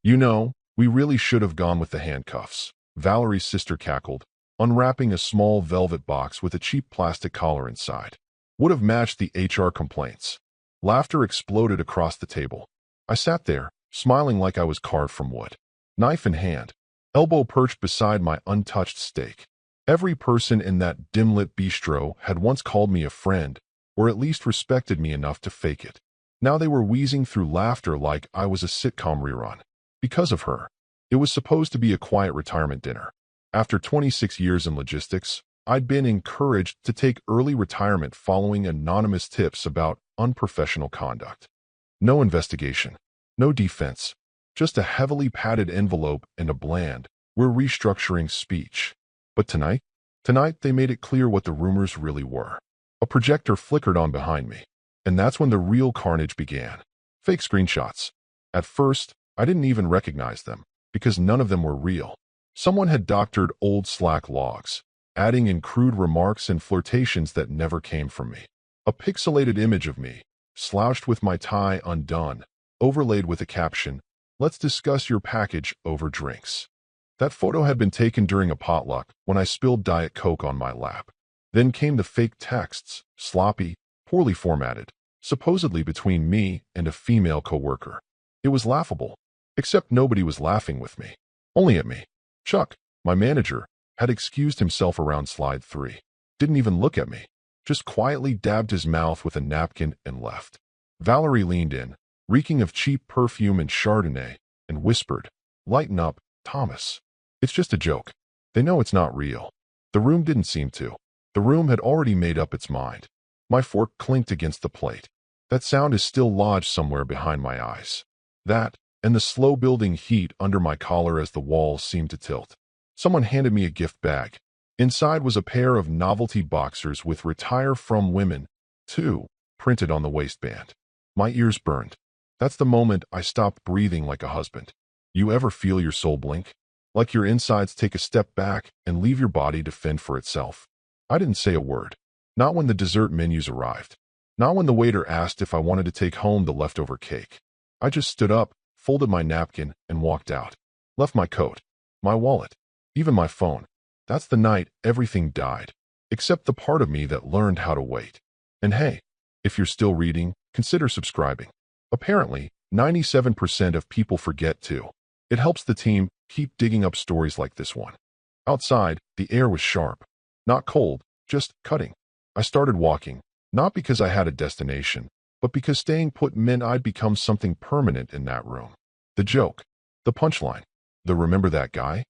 You know, we really should have gone with the handcuffs. Valerie's sister cackled, unwrapping a small velvet box with a cheap plastic collar inside. Would have matched the HR complaints. Laughter exploded across the table. I sat there, smiling like I was carved from wood. Knife in hand, elbow perched beside my untouched steak. Every person in that dim-lit bistro had once called me a friend, or at least respected me enough to fake it. Now they were wheezing through laughter like I was a sitcom rerun. Because of her. It was supposed to be a quiet retirement dinner. After 26 years in logistics, I'd been encouraged to take early retirement following anonymous tips about unprofessional conduct. No investigation, no defense, just a heavily padded envelope and a bland, "We're restructuring" speech. But tonight they made it clear what the rumors really were. A projector flickered on behind me, and that's when the real carnage began. Fake screenshots. At first, I didn't even recognize them, because none of them were real. Someone had doctored old Slack logs, adding in crude remarks and flirtations that never came from me. A pixelated image of me, slouched with my tie undone, overlaid with a caption, "Let's discuss your package over drinks." That photo had been taken during a potluck when I spilled Diet Coke on my lap. Then came the fake texts, sloppy, poorly formatted, supposedly between me and a female coworker. It was laughable, except nobody was laughing with me, only at me. Chuck, my manager, had excused himself around slide 3. Didn't even look at me, just quietly dabbed his mouth with a napkin and left. Valerie leaned in, reeking of cheap perfume and Chardonnay, and whispered, "Lighten up, Thomas. It's just a joke. They know it's not real." The room didn't seem to. The room had already made up its mind. My fork clinked against the plate. That sound is still lodged somewhere behind my eyes. That, and the slow-building heat under my collar as the walls seemed to tilt. Someone handed me a gift bag. Inside was a pair of novelty boxers with "Retire from Women, too" printed on the waistband. My ears burned. That's the moment I stopped breathing like a husband. You ever feel your soul blink? Like your insides take a step back and leave your body to fend for itself? I didn't say a word. Not when the dessert menus arrived. Not when the waiter asked if I wanted to take home the leftover cake. I just stood up, folded my napkin, and walked out. Left my coat, my wallet, even my phone. That's the night everything died, except the part of me that learned how to wait. And hey, if you're still reading, consider subscribing. Apparently, 97% of people forget to. It helps the team keep digging up stories like this one. Outside, the air was sharp. Not cold, just cutting. I started walking, not because I had a destination, but because staying put meant I'd become something permanent in that room. The joke, the punchline, the "remember that guy?"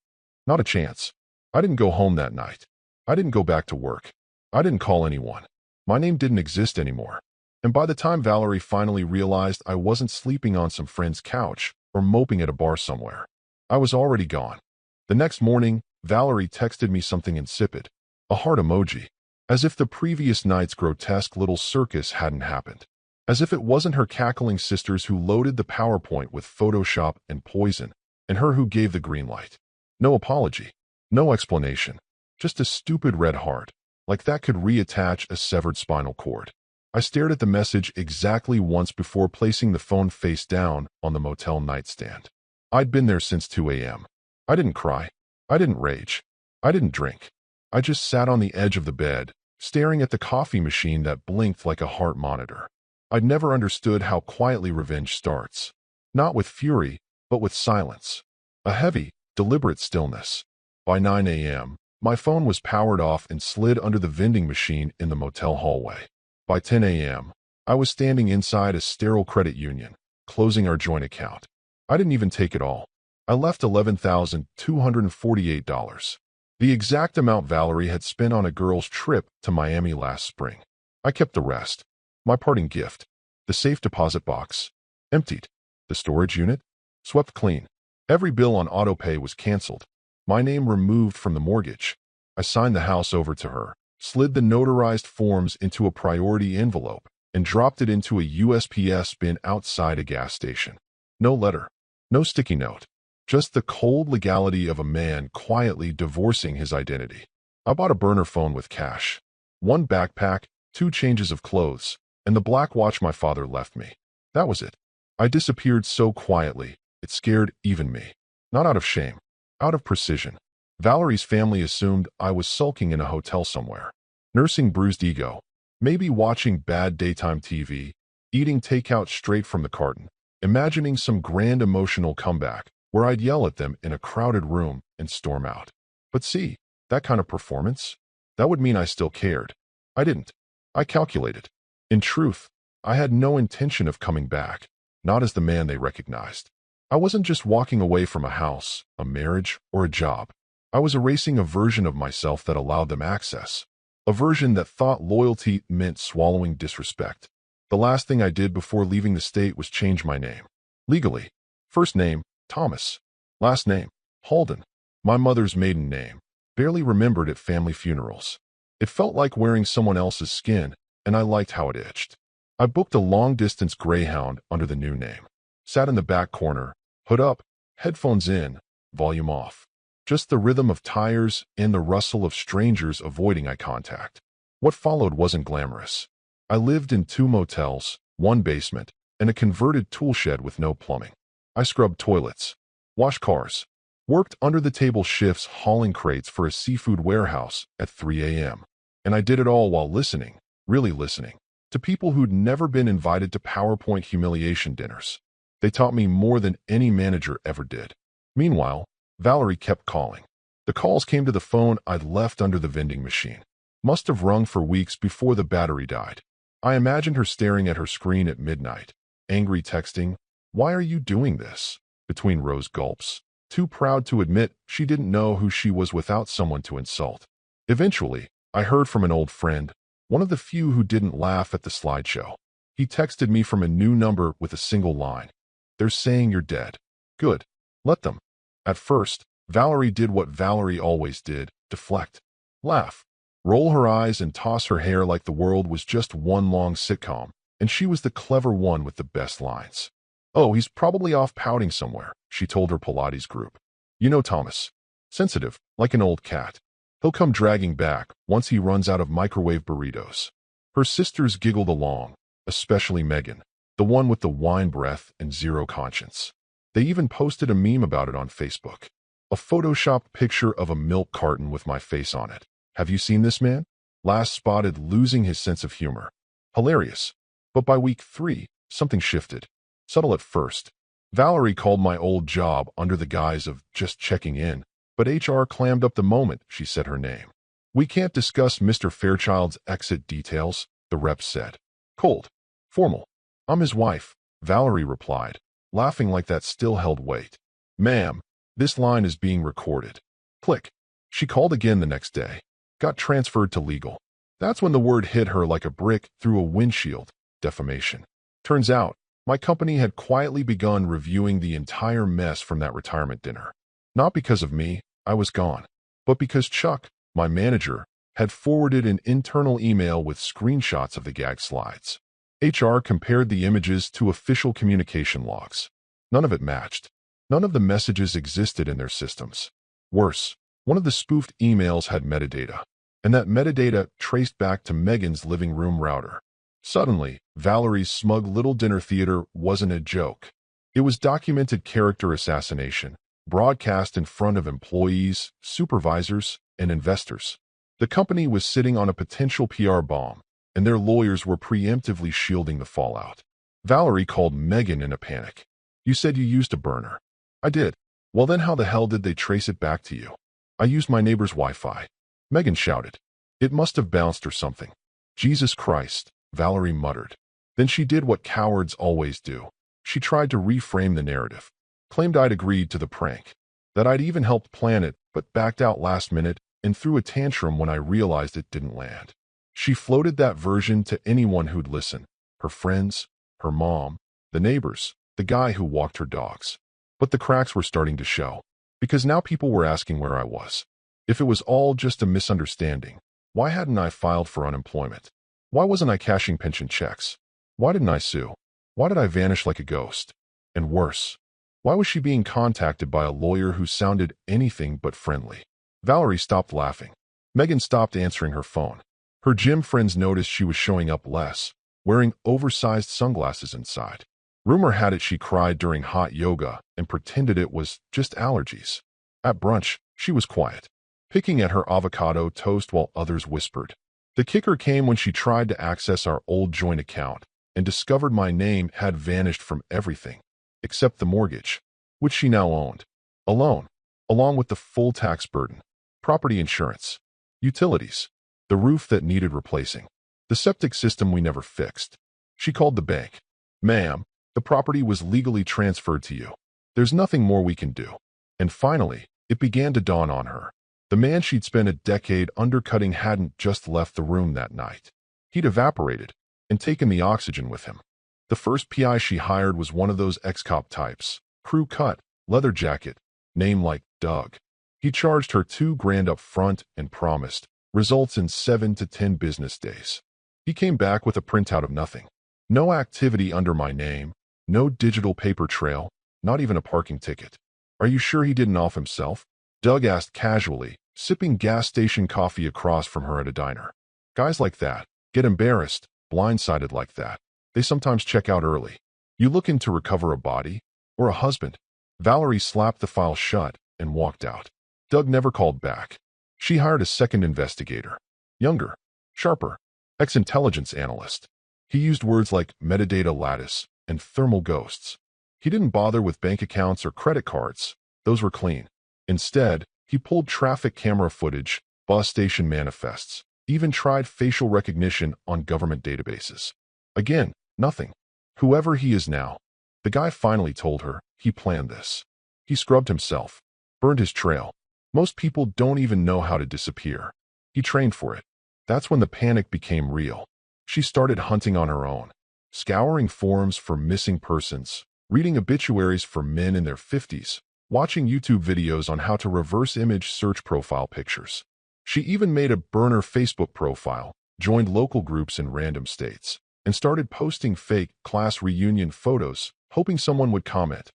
Not a chance. I didn't go home that night. I didn't go back to work. I didn't call anyone. My name didn't exist anymore. And by the time Valerie finally realized I wasn't sleeping on some friend's couch or moping at a bar somewhere, I was already gone. The next morning, Valerie texted me something insipid, a heart emoji, as if the previous night's grotesque little circus hadn't happened. As if it wasn't her cackling sisters who loaded the PowerPoint with Photoshop and poison, and her who gave the green light. No apology, no explanation, just a stupid red heart, like that could reattach a severed spinal cord. I stared at the message exactly once before placing the phone face down on the motel nightstand. I'd been there since 2 a.m. I didn't cry. I didn't rage. I didn't drink. I just sat on the edge of the bed, staring at the coffee machine that blinked like a heart monitor. I'd never understood how quietly revenge starts. Not with fury, but with silence. A heavy, deliberate stillness. By 9 a.m., my phone was powered off and slid under the vending machine in the motel hallway. By 10 a.m., I was standing inside a sterile credit union, closing our joint account. I didn't even take it all. I left $11,248. The exact amount Valerie had spent on a girl's trip to Miami last spring. I kept the rest. My parting gift. The safe deposit box. Emptied. The storage unit. Swept clean. Every bill on autopay was canceled. My name removed from the mortgage. I signed the house over to her, slid the notarized forms into a priority envelope, and dropped it into a USPS bin outside a gas station. No letter. No sticky note. Just the cold legality of a man quietly divorcing his identity. I bought a burner phone with cash. 1 backpack, 2 changes of clothes, and the black watch my father left me. That was it. I disappeared so quietly, It scared even me. Not out of shame, out of precision. Valerie's family assumed I was sulking in a hotel somewhere, nursing bruised ego, maybe watching bad daytime TV, eating takeout straight from the carton, imagining some grand emotional comeback where I'd yell at them in a crowded room and storm out. But see, that kind of performance? That would mean I still cared. I didn't. I calculated. In truth, I had no intention of coming back, not as the man they recognized. I wasn't just walking away from a house, a marriage, or a job. I was erasing a version of myself that allowed them access. A version that thought loyalty meant swallowing disrespect. The last thing I did before leaving the state was change my name. Legally. First name, Thomas. Last name, Halden. My mother's maiden name. Barely remembered at family funerals. It felt like wearing someone else's skin, and I liked how it itched. I booked a long-distance Greyhound under the new name. Sat in the back corner, hood up, headphones in, volume off. Just the rhythm of tires and the rustle of strangers avoiding eye contact. What followed wasn't glamorous. I lived in 2 motels, 1 basement, and a converted tool shed with no plumbing. I scrubbed toilets, washed cars, worked under-the-table shifts hauling crates for a seafood warehouse at 3 a.m. And I did it all while listening, really listening, to people who'd never been invited to PowerPoint humiliation dinners. They taught me more than any manager ever did. Meanwhile, Valerie kept calling. The calls came to the phone I'd left under the vending machine. Must have rung for weeks before the battery died. I imagined her staring at her screen at midnight, angry texting, "Why are you doing this?" between rose gulps, too proud to admit she didn't know who she was without someone to insult. Eventually, I heard from an old friend, one of the few who didn't laugh at the slideshow. He texted me from a new number with a single line. "They're saying you're dead." Good. Let them. At first, Valerie did what Valerie always did, deflect, laugh, roll her eyes and toss her hair like the world was just one long sitcom, and she was the clever one with the best lines. "Oh, he's probably off pouting somewhere," she told her Pilates group. "You know Thomas. Sensitive, like an old cat. He'll come dragging back once he runs out of microwave burritos." Her sisters giggled along, especially Megan, the one with the wine breath and zero conscience. They even posted a meme about it on Facebook. A photoshopped picture of a milk carton with my face on it. "Have you seen this man? Last spotted losing his sense of humor." Hilarious. But by week 3, something shifted. Subtle at first. Valerie called my old job under the guise of just checking in, but HR clammed up the moment she said her name. "We can't discuss Mr. Fairchild's exit details," the rep said. Cold. Formal. "I'm his wife," Valerie replied, laughing like that still held weight. "Ma'am, this line is being recorded." Click. She called again the next day. Got transferred to legal. That's when the word hit her like a brick through a windshield. Defamation. Turns out, my company had quietly begun reviewing the entire mess from that retirement dinner. Not because of me, I was gone, but because Chuck, my manager, had forwarded an internal email with screenshots of the gag slides. HR compared the images to official communication logs. None of it matched. None of the messages existed in their systems. Worse, one of the spoofed emails had metadata, and that metadata traced back to Megan's living room router. Suddenly, Valerie's smug little dinner theater wasn't a joke. It was documented character assassination, broadcast in front of employees, supervisors, and investors. The company was sitting on a potential PR bomb, and their lawyers were preemptively shielding the fallout. Valerie called Megan in a panic. "You said you used a burner." "I did." "Well, then how the hell did they trace it back to you?" "I used my neighbor's Wi-Fi." Megan shouted. "It must have bounced or something." "Jesus Christ," Valerie muttered. Then she did what cowards always do. She tried to reframe the narrative. Claimed I'd agreed to the prank. That I'd even helped plan it, but backed out last minute and threw a tantrum when I realized it didn't land. She floated that version to anyone who'd listen. Her friends, her mom, the neighbors, the guy who walked her dogs. But the cracks were starting to show. Because now people were asking where I was. If it was all just a misunderstanding, why hadn't I filed for unemployment? Why wasn't I cashing pension checks? Why didn't I sue? Why did I vanish like a ghost? And worse, why was she being contacted by a lawyer who sounded anything but friendly? Valerie stopped laughing. Megan stopped answering her phone. Her gym friends noticed she was showing up less, wearing oversized sunglasses inside. Rumor had it she cried during hot yoga and pretended it was just allergies. At brunch, she was quiet, picking at her avocado toast while others whispered. The kicker came when she tried to access our old joint account and discovered my name had vanished from everything, except the mortgage, which she now owned, alone, along with the full tax burden, property insurance, utilities, the roof that needed replacing, the septic system we never fixed. She called the bank. "Ma'am, the property was legally transferred to you. There's nothing more we can do." And finally, it began to dawn on her. The man she'd spent a decade undercutting hadn't just left the room that night. He'd evaporated and taken the oxygen with him. The first PI she hired was one of those ex-cop types, crew cut, leather jacket, name like Doug. He charged her $2,000 up front and promised results in 7 to 10 business days. He came back with a printout of nothing. No activity under my name, no digital paper trail, not even a parking ticket. "Are you sure he didn't off himself?" Doug asked casually, sipping gas station coffee across from her at a diner. Guys like that get embarrassed, blindsided like that. They sometimes check out early. "You looking to recover a body? Or a husband?" Valerie slapped the file shut and walked out. Doug never called back. She hired a second investigator. Younger, sharper, ex-intelligence analyst. He used words like metadata lattice and thermal ghosts. He didn't bother with bank accounts or credit cards. Those were clean. Instead, he pulled traffic camera footage, bus station manifests, even tried facial recognition on government databases. Again, nothing. Whoever he is now, the guy finally told her he planned this. He scrubbed himself, burned his trail. Most people don't even know how to disappear. He trained for it. That's when the panic became real. She started hunting on her own, scouring forums for missing persons, reading obituaries for men in their 50s, watching YouTube videos on how to reverse image search profile pictures. She even made a burner Facebook profile, joined local groups in random states, and started posting fake class reunion photos, hoping someone would comment,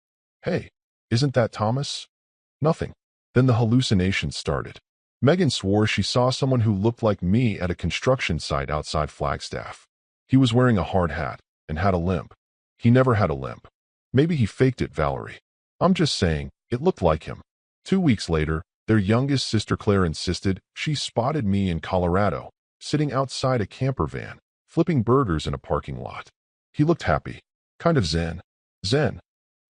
"Hey, isn't that Thomas?" Nothing. Then the hallucinations started. Megan swore she saw someone who looked like me at a construction site outside Flagstaff. He was wearing a hard hat and had a limp. He never had a limp. Maybe he faked it, Valerie. I'm just saying, it looked like him. 2 weeks later, their youngest sister Claire insisted she spotted me in Colorado, sitting outside a camper van, flipping burgers in a parking lot. He looked happy, kind of zen. Zen.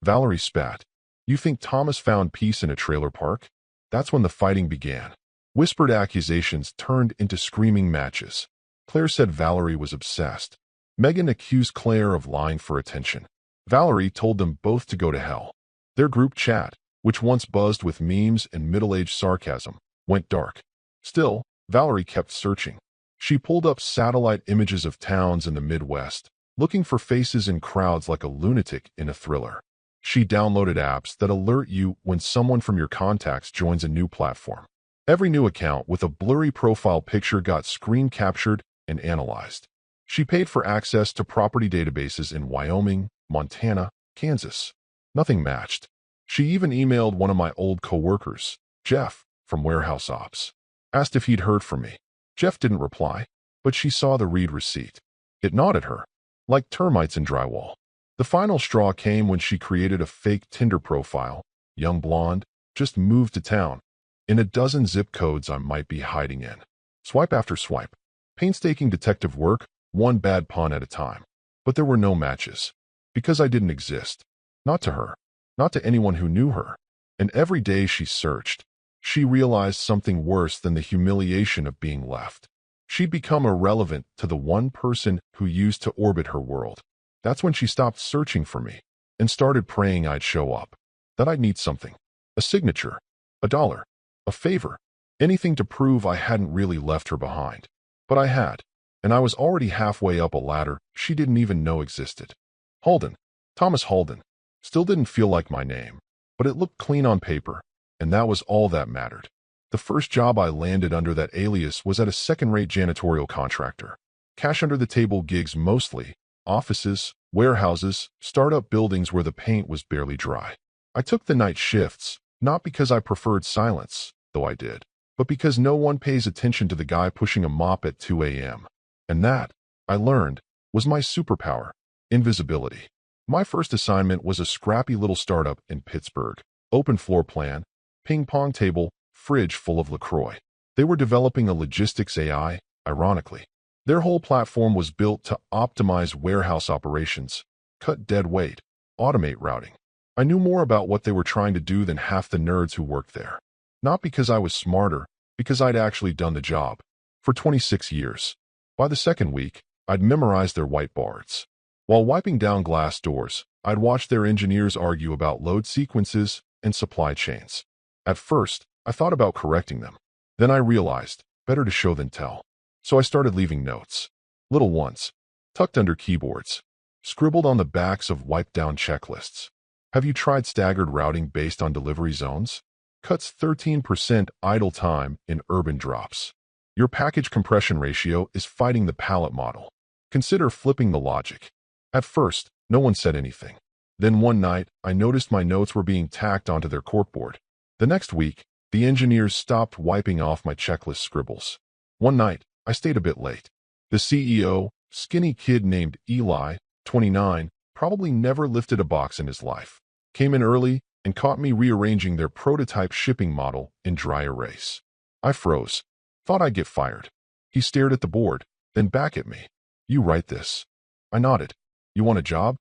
Valerie spat. "You think Thomas found peace in a trailer park?" That's when the fighting began. Whispered accusations turned into screaming matches. Claire said Valerie was obsessed. Megan accused Claire of lying for attention. Valerie told them both to go to hell. Their group chat, which once buzzed with memes and middle-aged sarcasm, went dark. Still, Valerie kept searching. She pulled up satellite images of towns in the Midwest, looking for faces in crowds like a lunatic in a thriller. She downloaded apps that alert you when someone from your contacts joins a new platform. Every new account with a blurry profile picture got screen captured and analyzed. She paid for access to property databases in Wyoming, Montana, Kansas. Nothing matched. She even emailed one of my old coworkers, Jeff, from Warehouse Ops. Asked if he'd heard from me. Jeff didn't reply, but she saw the read receipt. It gnawed at her, like termites in drywall. The final straw came when she created a fake Tinder profile, young blonde, just moved to town, in a dozen zip codes I might be hiding in. Swipe after swipe. Painstaking detective work, one bad pun at a time. But there were no matches. Because I didn't exist. Not to her. Not to anyone who knew her. And every day she searched, she realized something worse than the humiliation of being left. She'd become irrelevant to the one person who used to orbit her world. That's when she stopped searching for me and started praying I'd show up. That I'd need something. A signature. A dollar. A favor. Anything to prove I hadn't really left her behind. But I had. And I was already halfway up a ladder she didn't even know existed. Holden. Thomas Holden. Still didn't feel like my name. But it looked clean on paper. And that was all that mattered. The first job I landed under that alias was at a second-rate janitorial contractor. Cash under the table gigs mostly. Offices, warehouses, startup buildings where the paint was barely dry. I took the night shifts, not because I preferred silence, though I did, but because no one pays attention to the guy pushing a mop at 2 a.m. And that, I learned, was my superpower, invisibility. My first assignment was a scrappy little startup in Pittsburgh. Open floor plan, ping pong table, fridge full of LaCroix. They were developing a logistics AI, ironically. Their whole platform was built to optimize warehouse operations, cut dead weight, automate routing. I knew more about what they were trying to do than half the nerds who worked there. Not because I was smarter, because I'd actually done the job. For 26 years. By the second week, I'd memorized their whiteboards. While wiping down glass doors, I'd watched their engineers argue about load sequences and supply chains. At first, I thought about correcting them. Then I realized, better to show than tell. So I started leaving notes. Little ones, tucked under keyboards, scribbled on the backs of wiped-down checklists. Have you tried staggered routing based on delivery zones? Cuts 13% idle time in urban drops. Your package compression ratio is fighting the pallet model. Consider flipping the logic. At first, no one said anything. Then one night, I noticed my notes were being tacked onto their corkboard. The next week, the engineers stopped wiping off my checklist scribbles. One night, I stayed a bit late. The CEO, skinny kid named Eli, 29, probably never lifted a box in his life, came in early and caught me rearranging their prototype shipping model in dry erase. I froze. Thought I'd get fired. He stared at the board, then back at me. You write this. I nodded. You want a job?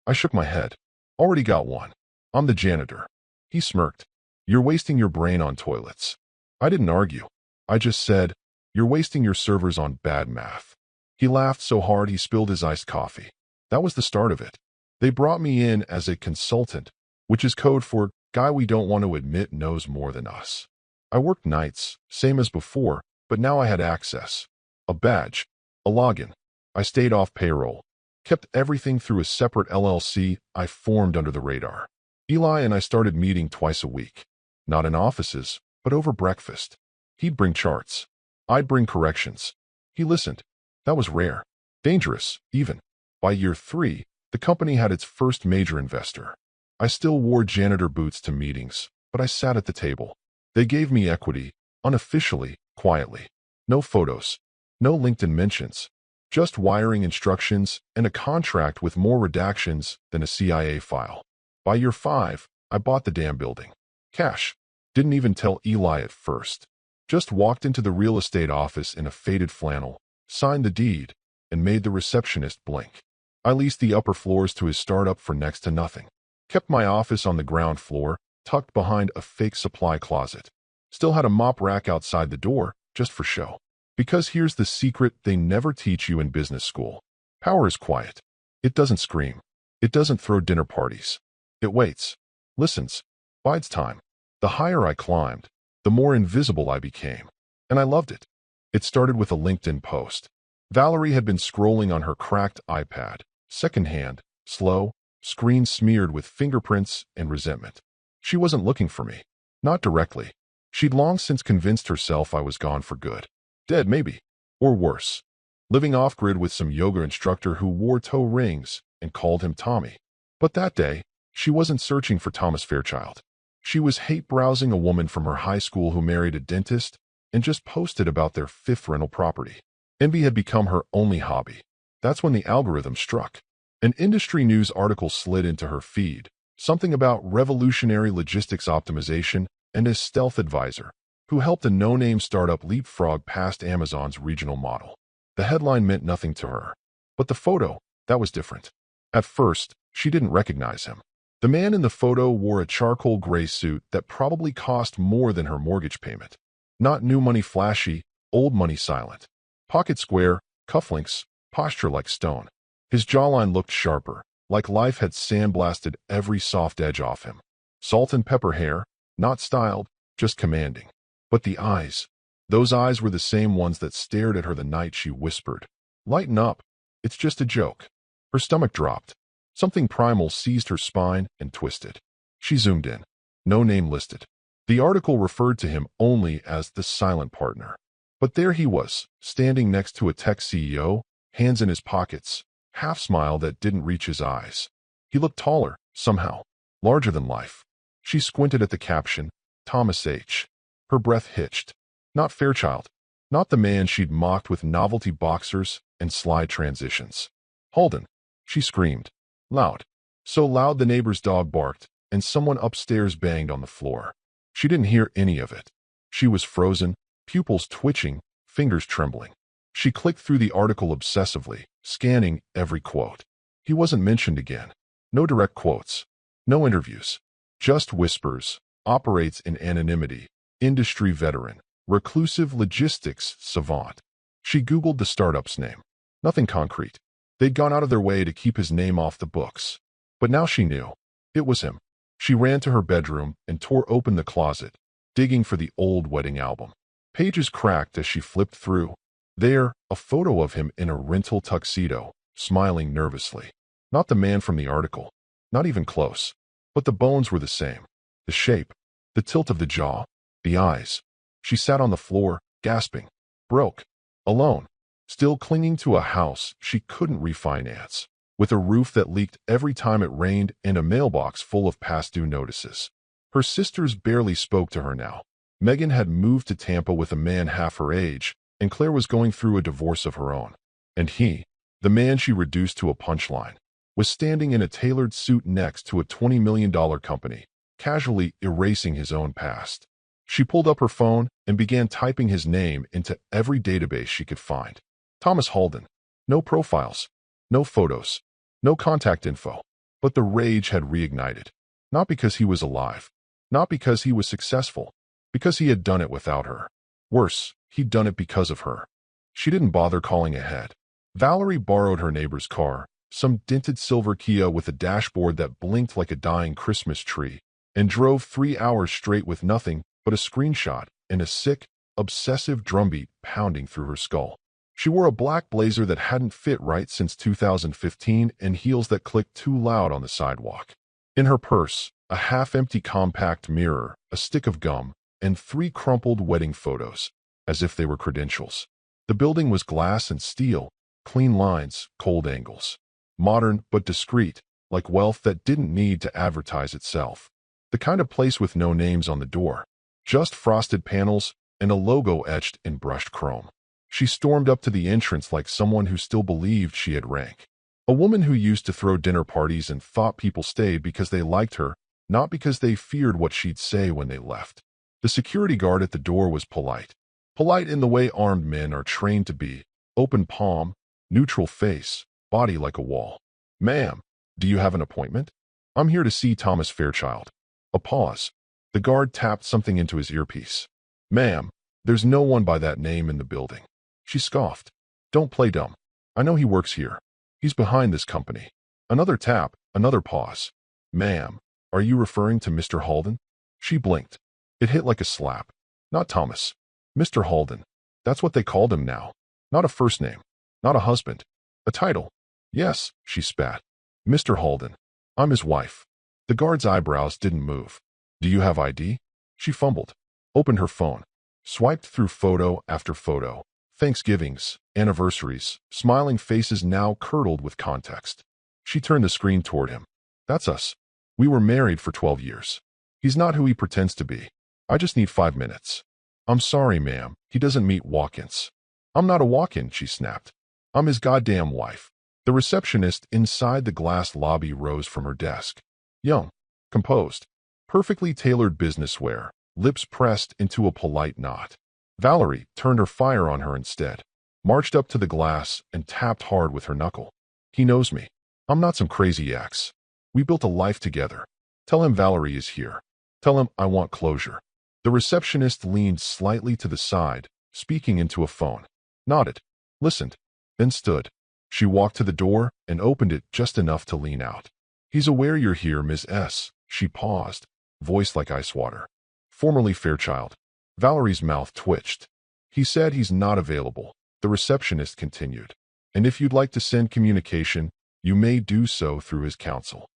I shook my head. Already got one. I'm the janitor. He smirked. You're wasting your brain on toilets. I didn't argue. I just said, you're wasting your servers on bad math. He laughed so hard he spilled his iced coffee. That was the start of it. They brought me in as a consultant, which is code for guy we don't want to admit knows more than us. I worked nights, same as before, but now I had access. A badge. A login. I stayed off payroll. Kept everything through a separate LLC I formed under the radar. Eli and I started meeting twice a week. Not in offices, but over breakfast. He'd bring charts. I'd bring corrections. He listened. That was rare. Dangerous, even. By year 3, the company had its first major investor. I still wore janitor boots to meetings, but I sat at the table. They gave me equity, unofficially, quietly. No photos. No LinkedIn mentions. Just wiring instructions and a contract with more redactions than a CIA file. By year 5, I bought the damn building. Cash. Didn't even tell Eli at first. Just walked into the real estate office in a faded flannel, signed the deed, and made the receptionist blink. I leased the upper floors to his startup for next to nothing. Kept my office on the ground floor, tucked behind a fake supply closet. Still had a mop rack outside the door, just for show. Because here's the secret they never teach you in business school. Power is quiet. It doesn't scream. It doesn't throw dinner parties. It waits. Listens. Bides time. The higher I climbed, the more invisible I became. And I loved it. It started with a LinkedIn post. Valerie had been scrolling on her cracked iPad, secondhand, slow, screen smeared with fingerprints and resentment. She wasn't looking for me. Not directly. She'd long since convinced herself I was gone for good. Dead, maybe. Or worse. Living off-grid with some yoga instructor who wore toe rings and called him Tommy. But that day, she wasn't searching for Thomas Fairchild. She was hate-browsing a woman from her high school who married a dentist and just posted about their 5th rental property. Envy had become her only hobby. That's when the algorithm struck. An industry news article slid into her feed, something about revolutionary logistics optimization and a stealth advisor who helped a no-name startup leapfrog past Amazon's regional model. The headline meant nothing to her. But the photo, that was different. At first, she didn't recognize him. The man in the photo wore a charcoal gray suit that probably cost more than her mortgage payment. Not new money flashy, old money silent. Pocket square, cufflinks, posture like stone. His jawline looked sharper, like life had sandblasted every soft edge off him. Salt and pepper hair, not styled, just commanding. But the eyes, those eyes were the same ones that stared at her the night she whispered, "Lighten up, it's just a joke." Her stomach dropped. Something primal seized her spine and twisted. She zoomed in. No name listed. The article referred to him only as the silent partner. But there he was, standing next to a tech CEO, hands in his pockets, half smile that didn't reach his eyes. He looked taller, somehow, larger than life. She squinted at the caption, Thomas H. Her breath hitched. Not Fairchild. Not the man she'd mocked with novelty boxers and slide transitions. Holden. She screamed. Loud. So loud the neighbor's dog barked, and someone upstairs banged on the floor. She didn't hear any of it. She was frozen, pupils twitching, fingers trembling. She clicked through the article obsessively, scanning every quote. He wasn't mentioned again. No direct quotes. No interviews. Just whispers. Operates in anonymity. Industry veteran. Reclusive logistics savant. She Googled the startup's name. Nothing concrete. They'd gone out of their way to keep his name off the books. But now she knew. It was him. She ran to her bedroom and tore open the closet, digging for the old wedding album. Pages cracked as she flipped through. There, a photo of him in a rental tuxedo, smiling nervously. Not the man from the article. Not even close. But the bones were the same. The shape. The tilt of the jaw. The eyes. She sat on the floor, gasping. Broke. Alone. Still clinging to a house she couldn't refinance. With a roof that leaked every time it rained and a mailbox full of past due notices. Her sisters barely spoke to her now. Megan had moved to Tampa with a man half her age, and Claire was going through a divorce of her own. And he, the man she reduced to a punchline, was standing in a tailored suit next to a $20 million company, casually erasing his own past. She pulled up her phone and began typing his name into every database she could find. Thomas Halden. No profiles. No photos. No contact info. But the rage had reignited. Not because he was alive. Not because he was successful. Because he had done it without her. Worse, he'd done it because of her. She didn't bother calling ahead. Valerie borrowed her neighbor's car, some dented silver Kia with a dashboard that blinked like a dying Christmas tree, and drove 3 hours straight with nothing but a screenshot and a sick, obsessive drumbeat pounding through her skull. She wore a black blazer that hadn't fit right since 2015 and heels that clicked too loud on the sidewalk. In her purse, a half-empty compact mirror, a stick of gum, and 3 crumpled wedding photos, as if they were credentials. The building was glass and steel, clean lines, cold angles. Modern but discreet, like wealth that didn't need to advertise itself. The kind of place with no names on the door, just frosted panels and a logo etched in brushed chrome. She stormed up to the entrance like someone who still believed she had rank. A woman who used to throw dinner parties and thought people stayed because they liked her, not because they feared what she'd say when they left. The security guard at the door was polite. Polite in the way armed men are trained to be. Open palm, neutral face, body like a wall. "Ma'am, do you have an appointment?" "I'm here to see Thomas Fairchild." A pause. The guard tapped something into his earpiece. "Ma'am, there's no one by that name in the building." She scoffed. "Don't play dumb. I know he works here. He's behind this company." Another tap, another pause. "Ma'am, are you referring to Mr. Halden?" She blinked. It hit like a slap. Not Thomas. Mr. Halden. That's what they called him now. Not a first name. Not a husband. A title. "Yes," she spat. "Mr. Halden. I'm his wife." The guard's eyebrows didn't move. "Do you have ID?" She fumbled. Opened her phone. Swiped through photo after photo. Thanksgivings, anniversaries, smiling faces now curdled with context. She turned the screen toward him. "That's us. We were married for 12 years. He's not who he pretends to be. I just need 5 minutes." "I'm sorry, ma'am. He doesn't meet walk-ins." "I'm not a walk-in," she snapped. "I'm his goddamn wife." The receptionist inside the glass lobby rose from her desk. Young, composed, perfectly tailored business wear, lips pressed into a polite knot. Valerie turned her fire on her instead, marched up to the glass and tapped hard with her knuckle. "He knows me. I'm not some crazy ex. We built a life together. Tell him Valerie is here. Tell him I want closure." The receptionist leaned slightly to the side, speaking into a phone. Nodded. Listened. Then stood. She walked to the door and opened it just enough to lean out. "He's aware you're here, Ms. S." She paused, voice like ice water. "Formerly Fairchild." Valerie's mouth twitched. "He said he's not available," the receptionist continued. "And if you'd like to send communication, you may do so through his counsel."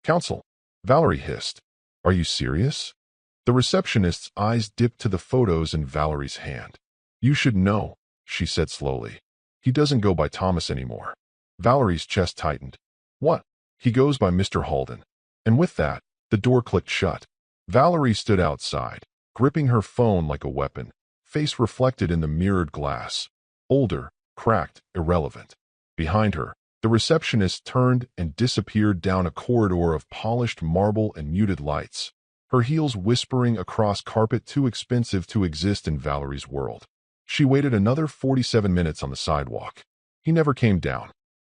"Counsel?" Valerie hissed. "Are you serious?" The receptionist's eyes dipped to the photos in Valerie's hand. "You should know," she said slowly. "He doesn't go by Thomas anymore." Valerie's chest tightened. "What?" "He goes by Mr. Halden." And with that, the door clicked shut. Valerie stood outside, gripping her phone like a weapon, face reflected in the mirrored glass. Older, cracked, irrelevant. Behind her, The receptionist turned and disappeared down a corridor of polished marble and muted lights, her heels whispering across carpet too expensive to exist in Valerie's world. She waited another 47 minutes on the sidewalk. He never came down.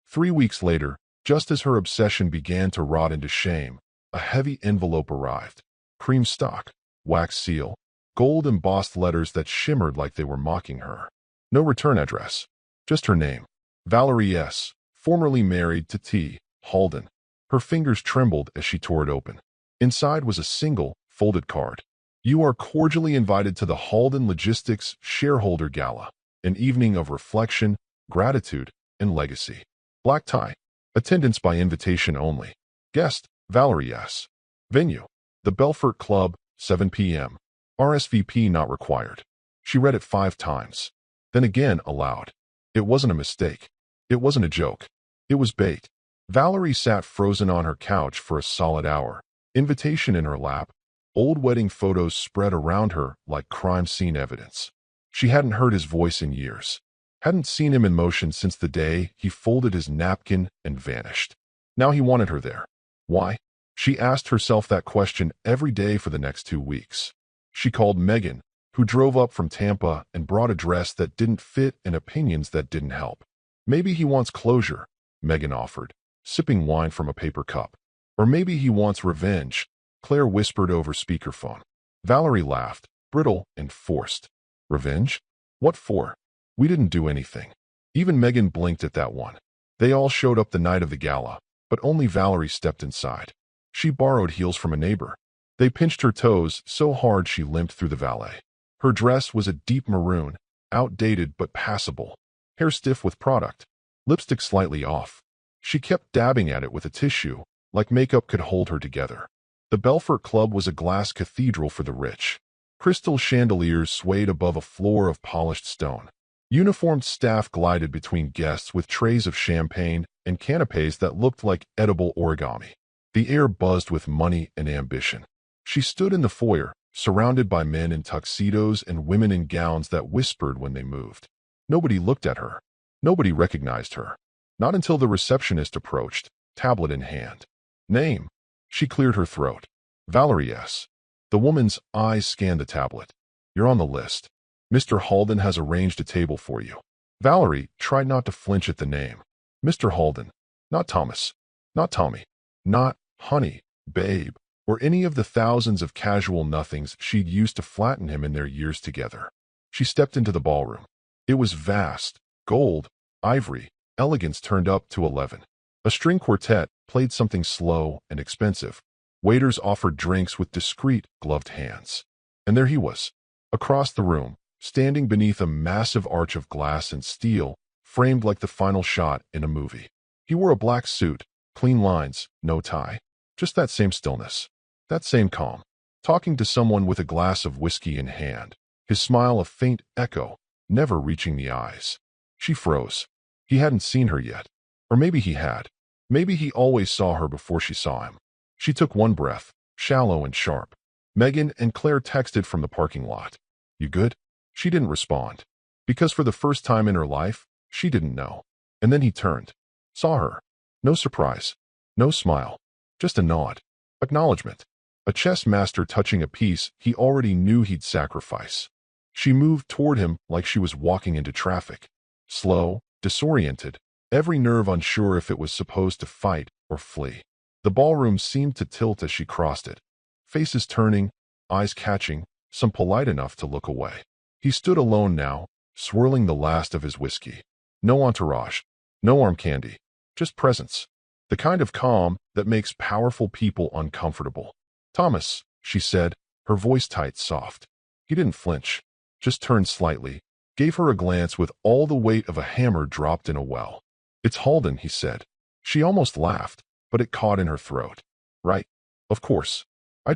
3 weeks later, just as her obsession began to rot into shame, a heavy envelope arrived. Cream stock, wax seal, gold-embossed letters that shimmered like they were mocking her. No return address. Just her name. Valerie S., formerly married to T. Halden. Her fingers trembled as she tore it open. Inside was a single, folded card. You are cordially invited to the Halden Logistics Shareholder Gala, an evening of reflection, gratitude, and legacy. Black tie. Attendance by invitation only. Guest, Valerie S. Venue, the Belfort Club, 7 p.m. RSVP not required. She read it 5 times. Then again aloud. It wasn't a mistake. It wasn't a joke. It was bait. Valerie sat frozen on her couch for a solid hour, invitation in her lap, old wedding photos spread around her like crime scene evidence. She hadn't heard his voice in years, hadn't seen him in motion since the day he folded his napkin and vanished. Now he wanted her there. Why? She asked herself that question every day for the next 2 weeks. She called Megan, who drove up from Tampa and brought a dress that didn't fit and opinions that didn't help. Maybe he wants closure, Megan offered, sipping wine from a paper cup. Or maybe he wants revenge, Claire whispered over speakerphone. Valerie laughed, brittle and forced. Revenge? What for? We didn't do anything. Even Megan blinked at that one. They all showed up the night of the gala, but only Valerie stepped inside. She borrowed heels from a neighbor. They pinched her toes so hard she limped through the valet. Her dress was a deep maroon, outdated but passable, hair stiff with product, lipstick slightly off. She kept dabbing at it with a tissue, like makeup could hold her together. The Belfort Club was a glass cathedral for the rich. Crystal chandeliers swayed above a floor of polished stone. Uniformed staff glided between guests with trays of champagne and canapes that looked like edible origami. The air buzzed with money and ambition. She stood in the foyer, surrounded by men in tuxedos and women in gowns that whispered when they moved. Nobody looked at her. Nobody recognized her. Not until the receptionist approached, tablet in hand. Name. She cleared her throat. Valerie S. The woman's eyes scanned the tablet. You're on the list. Mr. Halden has arranged a table for you. Valerie tried not to flinch at the name. Mr. Halden. Not Thomas. Not Tommy. Not honey, babe, or any of the thousands of casual nothings she'd used to flatten him in their years together. She stepped into the ballroom. It was vast, gold, ivory, elegance turned up to 11. A string quartet played something slow and expensive. Waiters offered drinks with discreet, gloved hands. And there he was, across the room, standing beneath a massive arch of glass and steel, framed like the final shot in a movie. He wore a black suit, clean lines, no tie. Just that same stillness, that same calm. Talking to someone with a glass of whiskey in hand, his smile a faint echo, never reaching the eyes. She froze. He hadn't seen her yet. Or maybe he had. Maybe he always saw her before she saw him. She took one breath, shallow and sharp. Megan and Claire texted from the parking lot. You good? She didn't respond. Because for the first time in her life, she didn't know. And then he turned. Saw her. No surprise. No smile. Just a nod. Acknowledgement. A chess master touching a piece he already knew he'd sacrifice. She moved toward him like she was walking into traffic. Slow, disoriented, every nerve unsure if it was supposed to fight or flee. The ballroom seemed to tilt as she crossed it. Faces turning, eyes catching, some polite enough to look away. He stood alone now, swirling the last of his whiskey. No entourage. No arm candy. Just presence. The kind of calm that makes powerful people uncomfortable. Thomas, she said, her voice tight, soft. He didn't flinch, just turned slightly, gave her a glance with all the weight of a hammer dropped in a well. It's Halden, he said. She almost laughed, but it caught in her throat. Right. Of course. I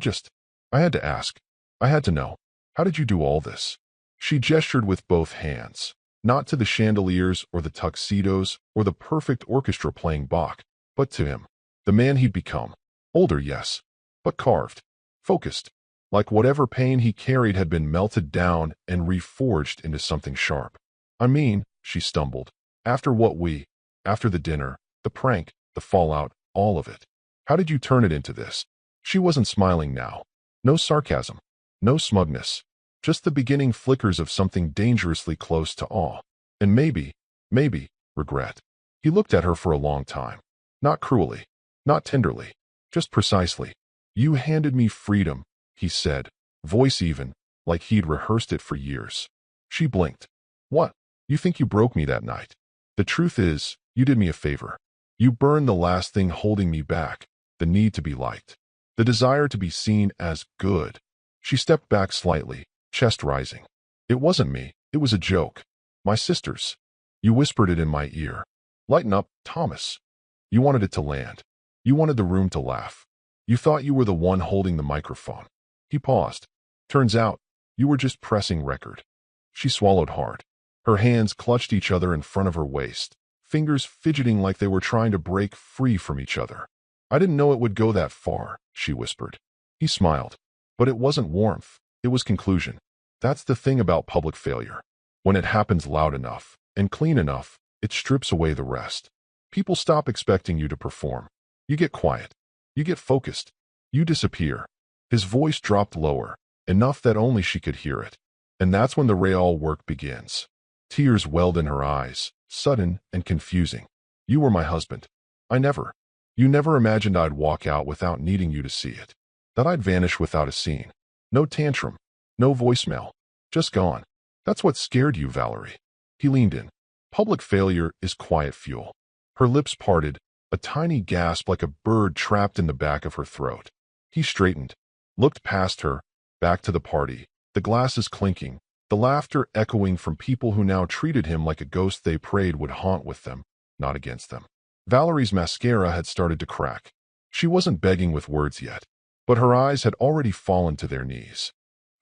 had to ask. I had to know. How did you do all this? She gestured with both hands, not to the chandeliers or the tuxedos or the perfect orchestra playing Bach, but to him, the man he'd become. Older, yes, but carved, focused, like whatever pain he carried had been melted down and reforged into something sharp. I mean, she stumbled, after the dinner, The prank, the fallout, all of it. How did you turn it into this? She wasn't smiling now. No sarcasm. No smugness. Just the beginning flickers of something dangerously close to awe. And maybe, regret. He looked at her for a long time. Not cruelly. Not tenderly. Just precisely. You handed me freedom, he said, voice even, like he'd rehearsed it for years. She blinked. What? You think you broke me that night? The truth is, you did me a favor. You burned the last thing holding me back, the need to be liked. The desire to be seen as good. She stepped back slightly, chest rising. It wasn't me, it was a joke. My sister's. You whispered it in my ear. Lighten up, Thomas. You wanted it to land. You wanted the room to laugh. You thought you were the one holding the microphone. He paused. Turns out, you were just pressing record. She swallowed hard. Her hands clutched each other in front of her waist, fingers fidgeting like they were trying to break free from each other. I didn't know it would go that far, she whispered. He smiled. But it wasn't warmth, it was conclusion. That's the thing about public failure. When it happens loud enough and clean enough, it strips away the rest. People stop expecting you to perform. You get quiet. You get focused. You disappear. His voice dropped lower, enough that only she could hear it. And that's when the real work begins. Tears welled in her eyes, sudden and confusing. You were my husband. You never imagined I'd walk out without needing you to see it. That I'd vanish without a scene. No tantrum. No voicemail. Just gone. That's what scared you, Valerie. He leaned in. Public failure is quiet fuel. Her lips parted, a tiny gasp like a bird trapped in the back of her throat. He straightened, looked past her, back to the party, the glasses clinking, the laughter echoing from people who now treated him like a ghost they prayed would haunt with them, not against them. Valerie's mascara had started to crack. She wasn't begging with words yet, but her eyes had already fallen to their knees.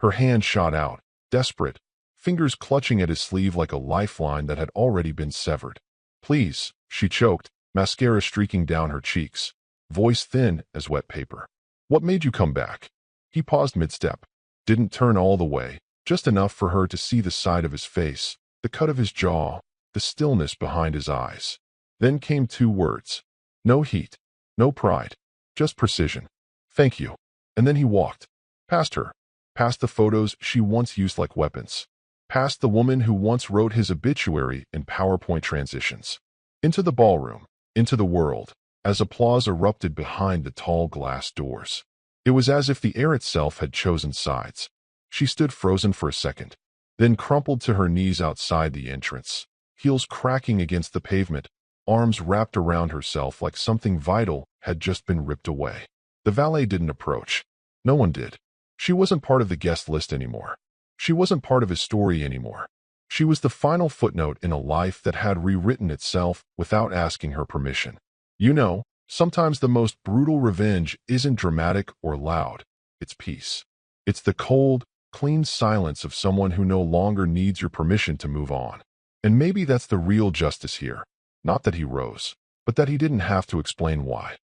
Her hand shot out, desperate, fingers clutching at his sleeve like a lifeline that had already been severed. Please, she choked, mascara streaking down her cheeks, voice thin as wet paper. What made you come back? He paused mid-step. Didn't turn all the way, just enough for her to see the side of his face, the cut of his jaw, the stillness behind his eyes. Then came two words. No heat, no pride, just precision. Thank you. And then he walked. Past her. Past the photos she once used like weapons. Past the woman who once wrote his obituary in PowerPoint transitions. Into the ballroom. Into the world. As applause erupted behind the tall glass doors. It was as if the air itself had chosen sides. She stood frozen for a second, then crumpled to her knees outside the entrance, heels cracking against the pavement, arms wrapped around herself like something vital had just been ripped away. The valet didn't approach. No one did. She wasn't part of the guest list anymore. She wasn't part of his story anymore. She was the final footnote in a life that had rewritten itself without asking her permission. You know, sometimes the most brutal revenge isn't dramatic or loud. It's peace. It's the cold, clean silence of someone who no longer needs your permission to move on. And maybe that's the real justice here. Not that he rose, but that he didn't have to explain why.